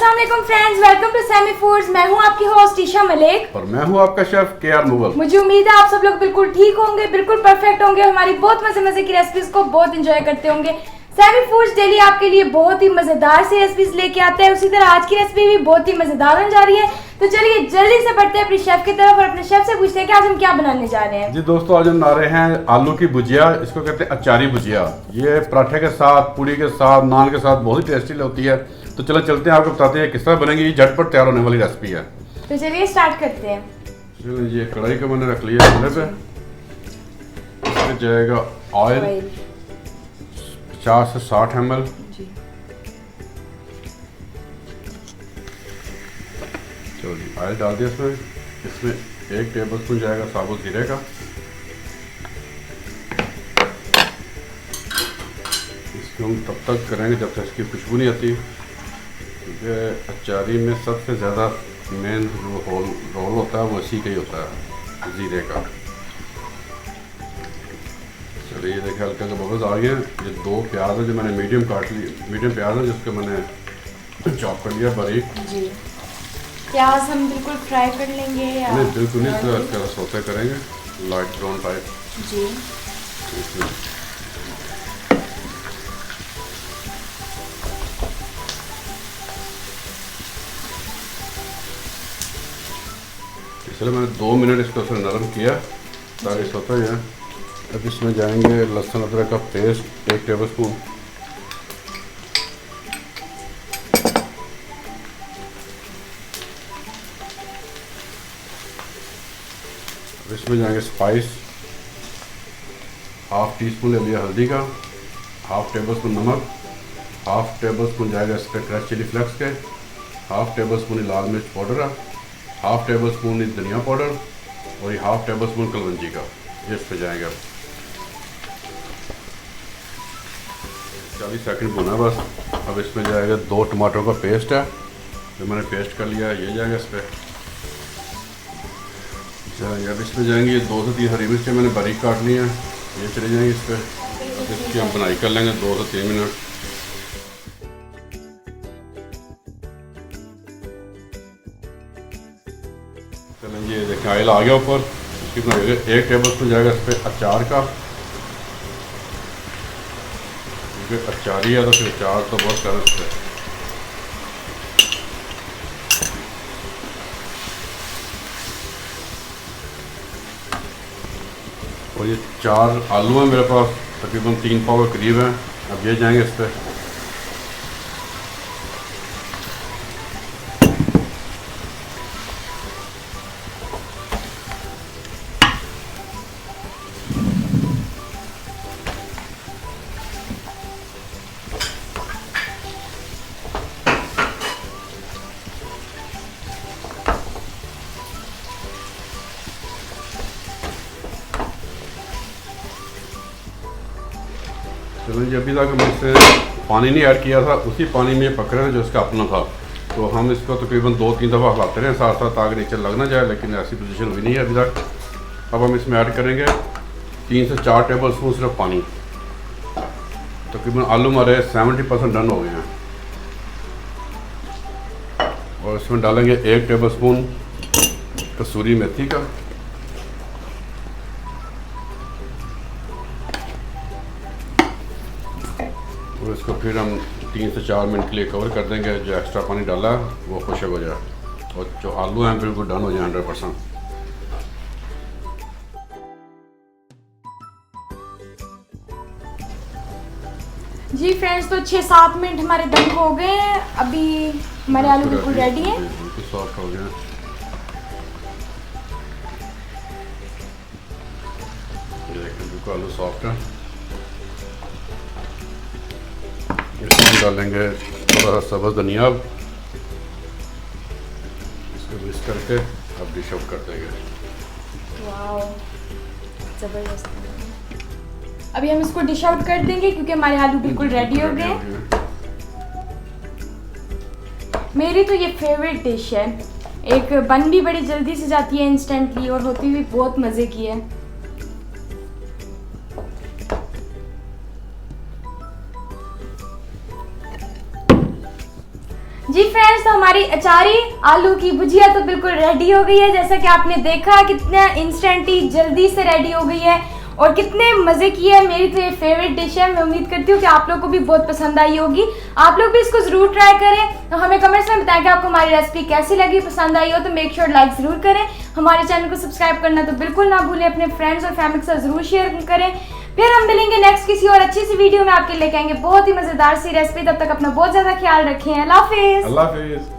अस्सलाम वालेकुम friends, welcome to Sammy Foods. मैं हूं आपकी होस्ट ईशा मलिक और मैं हूं आपका शेफ KR मुगल। मुझे उम्मीद है आप सब लोग बिल्कुल ठीक होंगे, बिल्कुल परफेक्ट होंगे, हमारी बहुत मजे की रेसिपीज को बहुत एंजॉय करते होंगे। सैमी फूड्स डेली आपके लिए बहुत ही मजेदार सी रेसिपीज लेके आता है। उसी तरह आज की रेसिपी भी बहुत ही मजेदार होने जा रही है। तो चलिए जल्दी से बढ़ते हैं अपने शेफ की तरफ और अपने शेफ से पूछते हैं कि आज हम क्या बनाने जा रहे हैं। जी दोस्तों, आज हम बना रहे हैं आलू की भुजिया। इसको कहते हैं अचारी भुजिया। ये पराठे के साथ, पूड़ी के साथ, नान के साथ बहुत ही टेस्टी होती है। तो चलो चलते हैं, आपको बताते हैं किस तरह बनेगी। ये झटपट तैयार होने वाली रेसिपी है। तो चलिए स्टार्ट करते हैं। चलो, ये कढ़ाई को मैंने रख लिया चूल्हे पे। इसमें जाएगा ऑयल 50 से 60 ml। चलो जी, ऑयल डाल दिया इसमें 1 टेबलस्पून जाएगा साबुत जीरे का। इसको हम तब तक करेंगे जब तक इसकी खुशबू नहीं आती, क्योंकि अचारी में सबसे ज़्यादा मेन रोल होता है वो इसी का ही होता है, जीरे का। चलिए, ये देखिए हल्का का बबल्स आ गए हैं। ये 2 प्याज है जो मैंने मीडियम काट ली, मीडियम प्याज है जिसको मैंने चॉप कर लिया बारीक। जी, प्याज हम बिल्कुल फ्राई कर लेंगे या नहीं, बिल्कुल नहीं, तो हल्का सौते करेंगे, लाइट ब्राउन टाइप। जी, इसलिए मैंने 2 मिनट इसको थोड़ा नरम किया ताकि सोता ही है। अब इसमें जाएंगे लहसुन अदरक का पेस्ट 1 टेबलस्पून। अब इसमें जाएंगे स्पाइस, 1/2 टीस्पून ले लिया हल्दी का, 1/2 टेबलस्पून नमक, 1/2 टेबलस्पून जाएगा इस पर क्रश चिली फ्लेक्स के, 1/2 टेबलस्पून लाल मिर्च पाउडर है, 1/2 टेबलस्पून धनिया पाउडर और ये 1/2 टेबलस्पून कलवंजी का। ये इस पर जाएगा। 40 सेकंड भुना बस। अब इसमें जाएगा 2 टमाटरों का पेस्ट है जो मैंने पेस्ट कर लिया है, ये जाएगा इस पर जाएंगे। अब इसमें जाएंगे ये 2 से 3 हरी मिर्चें मैंने बारीक काट ली हैं, ये चले जाएंगे इस पर। अब इसकी हम बनाई कर लेंगे 2 से 3 मिनट। चलें, ये देखें ऑयल आ गया ऊपर। इसकी बनाइएगा 1 टेबलस्पून जाएगा इस पर अचार का, क्योंकि अचारी है तो फिर अचार तो बहुत सारा इस पर। और ये 4 आलू हैं मेरे पास, तकरीबन 3 पाव के करीब हैं। अब ये जाएंगे इस पर। चलो जी, अभी तक हम इससे पानी नहीं ऐड किया था, उसी पानी में पक रहे हैं जो इसका अपना था। तो हम इसको तकरीबन 2-3 दफ़ा हिलाते रहे साथ साथ ताकि नीचे लग ना जाए, लेकिन ऐसी पोजीशन हुई नहीं है अभी तक। अब हम इसमें ऐड करेंगे 3 से 4 टेबलस्पून सिर्फ पानी। तकरीबन आलू हमारे 70% डन हो गए हैं। और इसमें डालेंगे 1 टेबलस्पून कसूरी मेथी का, और इसको फिर हम 3 से 4 मिनट के लिए कवर कर देंगे। जो एक्स्ट्रा पानी डाला है वो खुशक हो जाए और जो आलू हैं बिल्कुल डन हो जाए 100%। जी फ्रेंड्स, तो 6-7 मिनट हमारे दम हो गए हैं। अभी हमारे आलू बिल्कुल रेडी हैं, बिल्कुल सॉफ्ट हो गए। देखिए बिल्कुल आलू सॉफ्ट है। इसमें डालेंगे थोड़ा सा सब्ज़ धनिया, इसको मिक्स करके अब डिश आउट कर देंगे। वाओ, जबरदस्त। अभी हम इसको डिश आउट कर देंगे क्योंकि हमारे आलू बिल्कुल रेडी हो गए। मेरी तो ये फेवरेट डिश है, एक बन भी बड़ी जल्दी से जाती है इंस्टेंटली और होती भी बहुत मज़े की है। जी जी फ्रेंड्स, तो हमारी अचारी आलू की भुजिया तो बिल्कुल रेडी हो गई है। जैसा कि आपने देखा कितना इंस्टेंटली जल्दी से रेडी हो गई है और कितने मज़े की है। मेरी तो ये फेवरेट डिश है। मैं उम्मीद करती हूँ कि आप लोगों को भी बहुत पसंद आई होगी। आप लोग भी इसको ज़रूर ट्राई करें। तो हमें कमेंट्स में बताएं कि आपको हमारी रेसिपी कैसी लगी, पसंद आई हो तो मेक श्योर लाइक ज़रूर करें। हमारे चैनल को सब्सक्राइब करना तो बिल्कुल ना भूलें। अपने फ्रेंड्स और फैमिली के साथ ज़रूर शेयर करें। फिर हम मिलेंगे नेक्स्ट किसी और अच्छी सी वीडियो में, आपके लेके आएंगे बहुत ही मज़ेदार सी रेसिपी। तब तक अपना बहुत ज़्यादा ख्याल रखें। अल्लाह हाफिज़। अल्लाह हाफिज़।